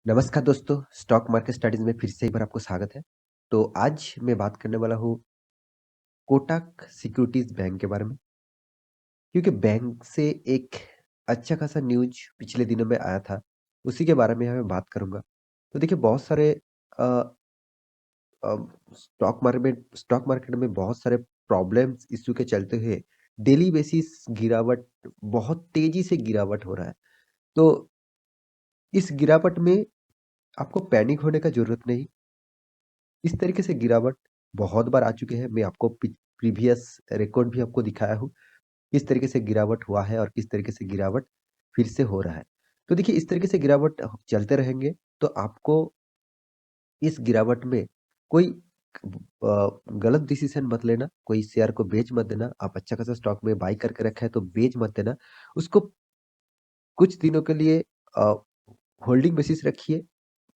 नमस्कार दोस्तों, stock market studies में फिर से एक बार आपको स्वागत है। तो आज मैं बात करने वाला हूँ कोटक सिक्योरिटीज़ बैंक के बारे में, क्योंकि बैंक से एक अच्छा खासा न्यूज़ पिछले दिनों में आया था, उसी के बारे में यहाँ मैं बात करूँगा। तो देखिए बहुत सारे अ अ, स्टॉक मार्केट में बहुत सारे प्रॉब्लम्स इश्यू के चलते हुए डेली बेसिस गिरावट बहुत तेज़ी से गिरावट हो रहा है। तो इस गिरावट में आपको पैनिक होने का ज़रूरत नहीं। इस तरीके से गिरावट बहुत बार आ चुके हैं। मैं आपको प्रीवियस रिकॉर्ड भी आपको दिखाया हूँ, किस तरीके से गिरावट हुआ है और किस तरीके से गिरावट फिर से हो रहा है। तो देखिए इस तरीके से गिरावट चलते रहेंगे तो आपको इस गिरावट में कोई गलत डिसीज़न मत लेना, कोई शेयर को बेच मत देना। आप अच्छा खासा स्टॉक में बाय करके रखा है तो बेच मत देना। उसको कुछ दिनों के लिए अ, होल्डिंग बेसिस रखिए,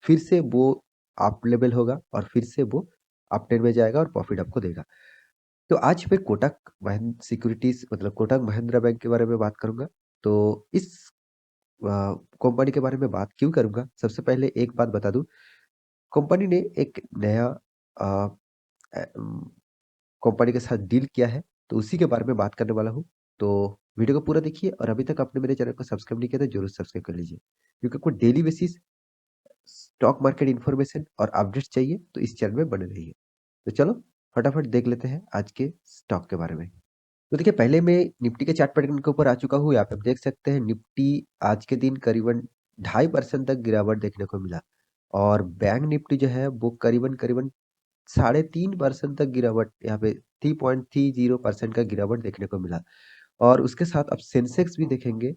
फिर से वो अप लेवल होगा और फिर से वो अप ट्रेंड में जाएगा और प्रॉफिट आपको देगा। तो आज मैं कोटक महिंद्रा सिक्योरिटीज़ मतलब कोटक महिंद्रा बैंक के बारे में बात करूँगा। तो इस अ, कंपनी के बारे में बात क्यों करूँगा? सबसे पहले एक बात बता दूँ, कंपनी ने एक नया अ, उम, कंपनी के साथ डील किया है, तो उसी के बारे में बात करने वाला हूँ। तो वीडियो को पूरा देखिए और अभी तक आपने मेरे चैनल को सब्सक्राइब नहीं किया तो ज़रूर सब्सक्राइब कर लीजिए। क्योंकि आपको daily basis stock market information और अपडेट्स चाहिए तो इस चैनल में बने रहिए। तो चलो फटाफट देख लेते हैं आज के स्टॉक के बारे में। तो देखिए पहले मैं निफ्टी के चार्ट पैटर्न के ऊपर आ चुका हूँ। यहाँ पे आप देख सकते हैं निफ्टी आज के दिन करीबन 2.5% तक गिरावट देखने को मिला और बैंक निफ्टी जो है वो करीबन-करीबन 3.5% तक गिरावट यहाँ पे 3.30% का गिरावट देखने को मिला। और उसके साथ आप सेंसेक्स भी देखेंगे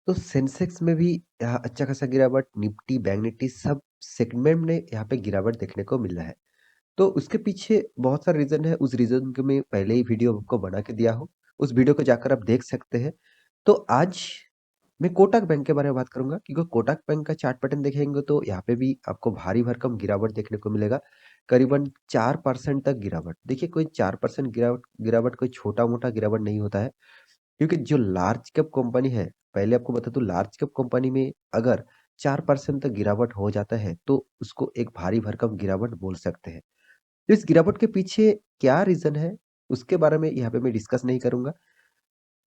तो सेंसेक्स में भी यहाँ अच्छा खासा गिरावट, निफ्टी, बैंक निफ्टी सब सेगमेंट में यहाँ पे गिरावट देखने को मिल रहा है। तो उसके पीछे बहुत सारे रीज़न है, उस रीज़न को मैं पहले ही वीडियो आपको बना के दिया हूँ। उस वीडियो को जाकर आप देख सकते हैं। तो आज मैं कोटक बैंक के बारे में बात करूँगा क्योंकि कोटक बैंक का चार्ट पैटर्न देखेंगे तो यहाँ पे भी आपको भारी भरकम गिरावट देखने को मिलेगा। करीबन 4% तक गिरावट। देखिए कोई 4% गिरावट गिरावट कोई छोटा-मोटा गिरावट नहीं होता है। क्योंकि जो लार्ज कैप कंपनी है, पहले आपको बता दूँ लार्ज कैप कंपनी में अगर 4% तक गिरावट हो जाता है, तो उसको एक भारी भरकम गिरावट बोल सकते हैं। तो इस गिरावट के पीछे क्या रीज़न है, उसके बारे में यहाँ पे मैं डिस्कस नहीं करूँगा।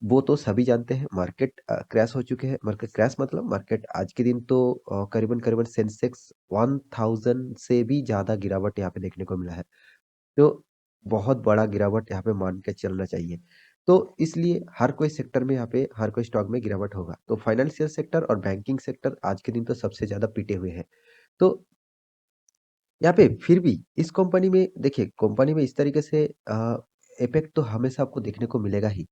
वो तो सभी जानते हैं मार्केट क्रैश हो चुके हैं। मार्केट क्रैश मतलब मार्केट आज के दिन तो करीबन-करीबन सेंसेक्स 1000 से भी ज़्यादा गिरावट यहाँ पे देखने को मिला है। तो बहुत बड़ा गिरावट यहाँ पे मान के चलना चाहिए। तो इसलिए हर कोई सेक्टर में यहाँ पे हर कोई स्टॉक में गिरावट होगा। तो फाइनेंशियल सेक्टर और बैंकिंग सेक्टर आज के दिन तो सबसे ज़्यादा पिटे हुए हैं। तो यहाँ पे फिर भी इस कंपनी में देखिए कंपनी में इस तरीके से इफ़ेक्ट तो हमेशा आपको देखने को मिलेगा ही।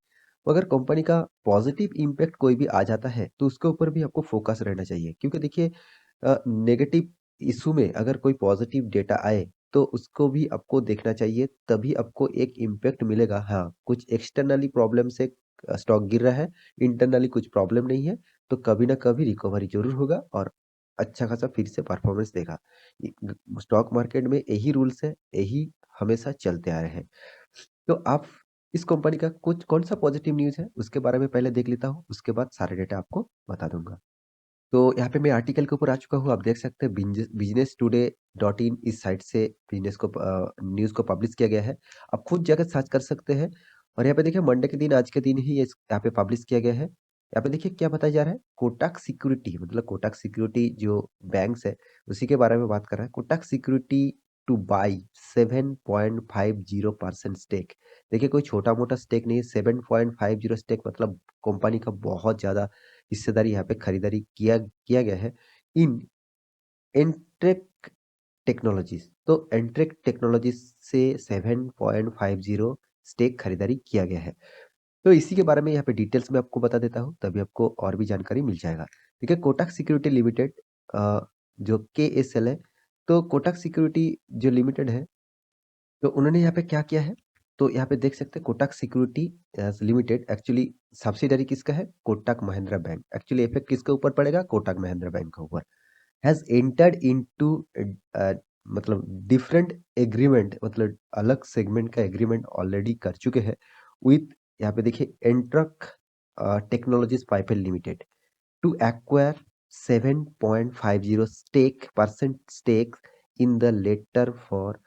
मगर कंपनी का पॉज़िटिव इम्पैक्ट कोई भी आ जाता है, तो उसके ऊपर भी आपको फ़ोकस रहना चाहिए। क्योंकि देखिए नेगेटिव इश्यू में अगर कोई पॉज़िटिव डेटा आए, तो उसको भी आपको देखना चाहिए, तभी आपको एक इम्पैक्ट मिलेगा। हाँ, कुछ एक्सटर्नली प्रॉब्लम से स्टॉक गिर रहा है, इंटरनली कुछ प्रॉब्लम नहीं है, तो कभी न कभी रिकवरी ज़रूर होगा और अच्छा खासा फिर से परफ़ॉर्मेंस देगा। इ ग स्टॉक मार्केट में यही रूल्स है, यही हमेशा चलते आ रहे हैं। तो आप इस कंपनी का कुछ कौन-सा पॉज़िटिव न्यूज़ है, उसके बारे में पहले देख लेता हूँ, उसके बाद सारे डेटा आपको बता दूँगा। तो यहाँ पे मैं आर्टिकल के ऊपर आ चुका हूँ, आप देख सकते हैं बिज़नेस टुडे डॉट इन इस साइट से न्यूज़ को पब्लिश किया गया है। आप खुद जाकर सर्च कर सकते हैं और यहाँ पे देखिए मंडे के दिन आज के दिन ही यहाँ पे पब्लिश किया गया है। यहाँ पे देखिए क्या बताया जा रहा है, कोटक सिक्योरिटी मतलब कोटक सिक्योरिटी जो बैंक्स है, उसी के बारे में बात कर रहा है। Kotak security to buy 7.50% stake. देखिए कोई छोटा-मोटा स्टेक नहीं है, 7.50 स्टेक मतलब कंपनी का बहुत ज़्यादा हिस्सेदारी यहाँ पे खरीदारी किया गया है इन एंट्रेक टेक्नोलॉजीज़। तो एंट्रेक टेक्नोलॉजीज़ से 7.50 स्टेक खरीदारी किया गया है। तो इसी के बारे में यहाँ पे डिटेल्स में आपको बता देता हूँ, तभी आपको और भी जानकारी मिल जाएगा। देखिए कोटक सिक्योरिटी लिमिटेड जो केएसएल है, तो कोटक सिक्योरिटी जो लिमिटेड है तो उन्होंने यहाँ पे क्या किया है, तो यहाँ पे देख सकते हैं Kotak security limited actually subsidiary किसका है? Kotak Mahindra bank. Actually effect किसके ऊपर पड़ेगा? कोटक महिंद्रा बैंक के ऊपर। हैज़ एंटर्ड इनटू अ, मतलब डिफरेंट एग्रीमेंट मतलब अलग सेगमेंट का एग्रीमेंट ऑलरेडी कर चुके हैं विथ यहाँ पे देखिए एंट्रक technologies pipeline limited to acquire 7.50 stake in the latter for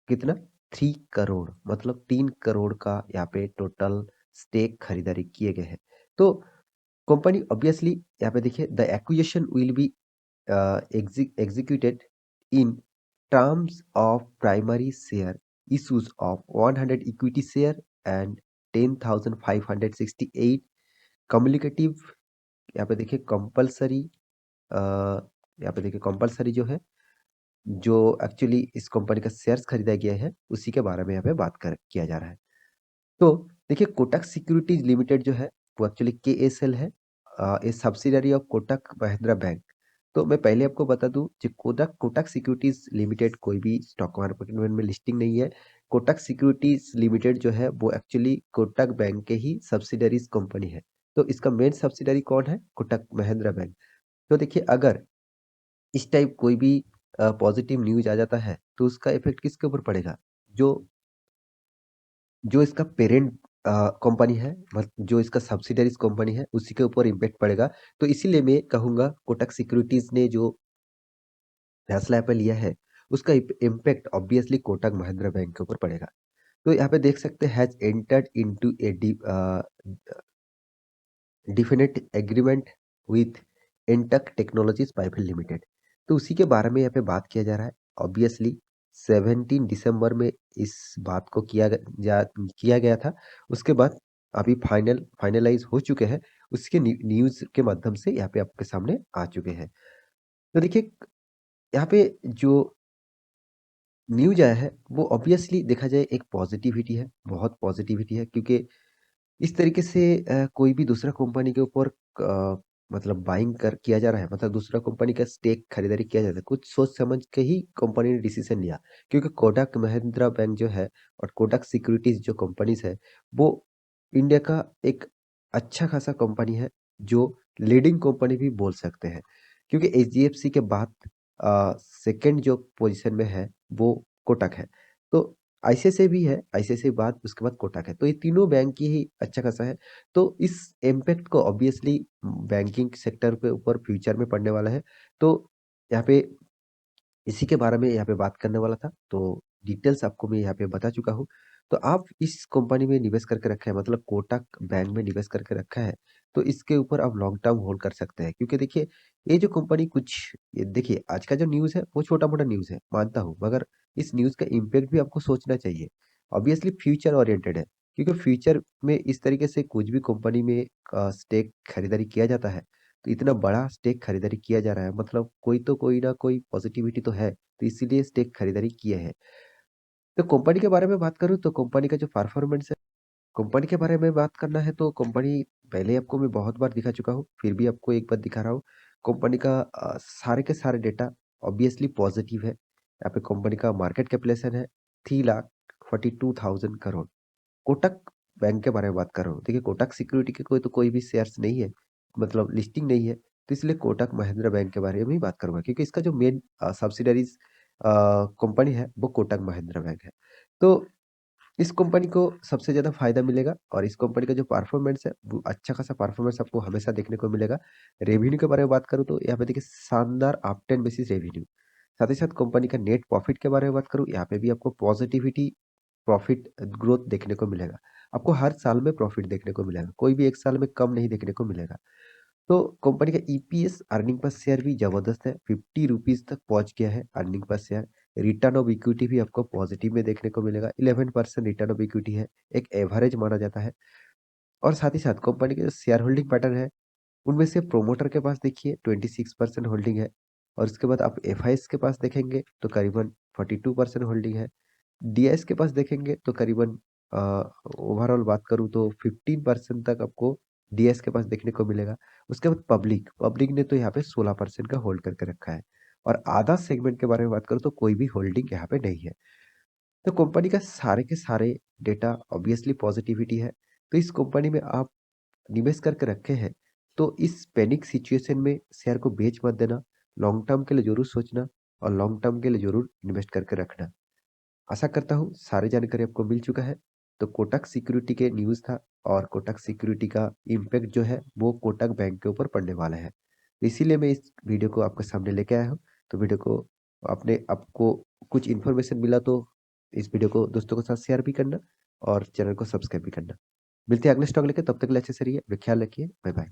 कितना 3 करोड़, मतलब 3 करोड़ का यहाँ पे टोटल स्टेक खरीदारी किए गए हैं। तो कंपनी ऑब्वियसली यहाँ पे देखिए the acquisition will be executed in terms of primary share issues of 100 equity share and 10,568 cumulative, यहाँ पे देखिए कंपलसरी, यहाँ पे देखिए कंपलसरी जो है, जो एक्चुअली इस कंपनी का शेयर्स खरीदा गया है उसी के बारे में यहाँ पे बात कर किया जा रहा है। तो देखिए कोटक सिक्योरिटीज लिमिटेड जो है वो एक्चुअली केएसएल है, a subsidiary of Kotak Mahindra bank. तो मैं पहले आपको बता दूं कि कोटक कोटक सिक्योरिटीज लिमिटेड कोई भी स्टॉक मार्केट में लिस्टिंग नहीं है। कोटक सिक्योरिटीज लिमिटेड जो है वो एक्चुअली कोटक बैंक के ही सब्सिडरीज कंपनी है। तो इसका मेन सब्सिडरी कौन है? कोटक महिंद्रा बैंक। तो देखिए अगर इस टाइप कोई भी पॉजिटिव न्यूज आ जाता है तो उसका इफेक्ट किसके ऊपर पड़ेगा? जो जो इसका पेरेंट कंपनी है, जो इसका सब्सिडरीज कंपनी है उसी के ऊपर इम्पैक्ट पड़ेगा। तो इसीलिए मैं कहूंगा कोटक सिक्योरिटीज ने जो फैसला यहाँ पे लिया है उसका impact obviously Kotak Mahindra bank के ऊपर पड़ेगा। तो यहाँ पे देख सकते हैं has entered into a definite agreement with एंटक टेक्नोलॉजीज प्राइवेट लिमिटेड। तो उसी के बारे में यहाँ पे बात किया जा रहा है। ऑब्वियसली 17 दिसंबर में इस बात को किया गया था। उसके बाद अभी फाइनलाइज हो चुके हैं, उसके न्यूज के माध्यम से यहाँ पे आपके सामने आ चुके हैं। तो देखिए यहाँ पे जो न्यूज आया है वो ऑब्वियसली देखा जाए एक पॉजिटिविटी है, बहुत पॉजिटिविटी है, क्योंकि इस तरीके से कोई भी दूसरा कंपनी के ऊपर मतलब बाइंग कर किया जा रहा है, मतलब दूसरा कंपनी का स्टेक खरीदारी किया जाता है, कुछ सोच समझ के ही कंपनी ने डिसीजन लिया। क्योंकि कोटक महिंद्रा बैंक जो है और कोटक सिक्योरिटीज जो कंपनीज है वो इंडिया का एक अच्छा खासा कंपनी है, जो लीडिंग कंपनी भी बोल सकते हैं। क्योंकि एचडीएफसी के बाद सेकंड जो पोजीशन में है वो कोटक है। तो आईसीआईसीआई भी है, आईसीआईसीआई बाद उसके बाद कोटक है। तो ये तीनों बैंक की ही अच्छा खासा है। तो इस इम्पैक्ट को ऑब्वियसली बैंकिंग सेक्टर के ऊपर फ्यूचर में पड़ने वाला है। तो यहाँ पे इसी के बारे में यहाँ पे बात करने वाला था। तो डिटेल्स आपको मैं यहाँ पे बता चुका हूँ। तो आप इस कंपनी में निवेश करके रखा है, मतलब कोटक बैंक में निवेश करके रखा है, तो इसके ऊपर आप लॉन्ग टर्म होल्ड कर सकते हैं। क्योंकि देखिए ये जो कंपनी कुछ, ये देखिए आज का जो न्यूज़ है वो छोटा-मोटा न्यूज़ है, मानता हूँ, मगर इस न्यूज़ का इम्पैक्ट भी आपको सोचना चाहिए। ऑब्वियसली फ्यूचर ओरिएंटेड है, क्योंकि फ्यूचर में इस तरीके से कुछ भी कंपनी में स्टेक खरीदारी किया जाता है, तो इतना बड़ा स्टेक खरीदारी किया जा रहा है, मतलब कोई ना कोई पॉजिटिविटी तो है, तो इसीलिए स्टेक खरीदारी किए हैं। तो कंपनी के बारे में बात करूँ तो कंपनी का जो परफॉर्मेंस है, कंपनी के बारे में बात करना है तो कंपनी पहले आपको मैं बहुत बार दिखा चुका हूँ, फिर भी आपको एक बार दिखा रहा हूँ। कंपनी का सारे के सारे डेटा ऑब्वियसली पॉजिटिव है। यहाँ पे कंपनी का मार्केट कैपिटलाइजेशन है 3,42,000 करोड़। कोटक बैंक के बारे में बात कर रहा हूँ। देखिए कोटक सिक्योरिटी के कोई भी शेयर्स नहीं है, मतलब लिस्टिंग नहीं है, तो इसलिए कोटक महिंद्रा बैंक के बारे में ही बात करूंगा, क्योंकि इसका जो मेन सब्सिडरीज कंपनी है वो कोटक महिंद्रा बैंक है। तो इस कंपनी को सबसे ज़्यादा फायदा मिलेगा और इस कंपनी का जो परफॉर्मेंस है वो अच्छा खासा परफॉर्मेंस आपको हमेशा देखने को मिलेगा। रेवेन्यू के बारे में बात करूँ तो यहाँ पे देखिए शानदार अपटेन बेसिस रेवेन्यू। साथ ही साथ कंपनी का नेट प्रॉफिट के बारे में बात करूँ, यहाँ पे भी आपको पॉजिटिविटी प्रॉफिट ग्रोथ देखने को मिलेगा। आपको हर साल में प्रॉफिट देखने को मिलेगा, कोई भी एक साल में कम नहीं देखने को मिलेगा। तो कंपनी का ईपीएस अर्निंग पर शेयर भी जबरदस्त है, 50 रुपीज तक पहुंच गया है earning per share. Return of equity भी आपको पॉजिटिव में देखने को मिलेगा, 11% रिटर्न ऑफ इक्विटी है, एक एवरेज माना जाता है। और साथ ही साथ कंपनी के जो शेयर होल्डिंग पैटर्न है, उनमें से प्रोमोटर के पास देखिए 26% होल्डिंग है, और उसके बाद आप एफआईएस के पास देखेंगे तो करीबन 42% होल्डिंग है। डीआईएस के पास देखेंगे तो करीबन ओवरऑल बात करूँ तो 15% तक आपको डीएस के पास देखने को मिलेगा। उसके बाद पब्लिक पब्लिक ने तो यहाँ पे 16% का होल्ड करके रखा है, और आधा सेगमेंट के बारे में बात करूँ तो कोई भी होल्डिंग यहाँ पे नहीं है। तो कंपनी का सारे के सारे डेटा ऑब्वियसली पॉजिटिविटी है। तो इस कंपनी में आप निवेश करके रखे हैं तो इस पैनिक सिचुएशन में शेयर को बेच मत देना, लॉन्ग टर्म के लिए जरूर सोचना और लॉन्ग टर्म के लिए जरूर इन्वेस्ट करके रखना। आशा करता हूँ सारी जानकारी आपको मिल चुका है। तो कोटक सिक्योरिटी के न्यूज़ था, और कोटक सिक्योरिटी का इम्पैक्ट जो है वो कोटक बैंक के ऊपर पड़ने वाला है। इसीलिए मैं इस वीडियो को आपके सामने लेके आया हूँ। तो वीडियो को आपने आपको कुछ इन्फॉर्मेशन मिला तो इस वीडियो को दोस्तों के साथ शेयर भी करना और चैनल को सब्सक्राइब भी करना। मिलते हैं अगले स्टॉक लेके, तब तक के लिए अच्छे से रहिए, अपना ख्याल रखिए। Bye bye.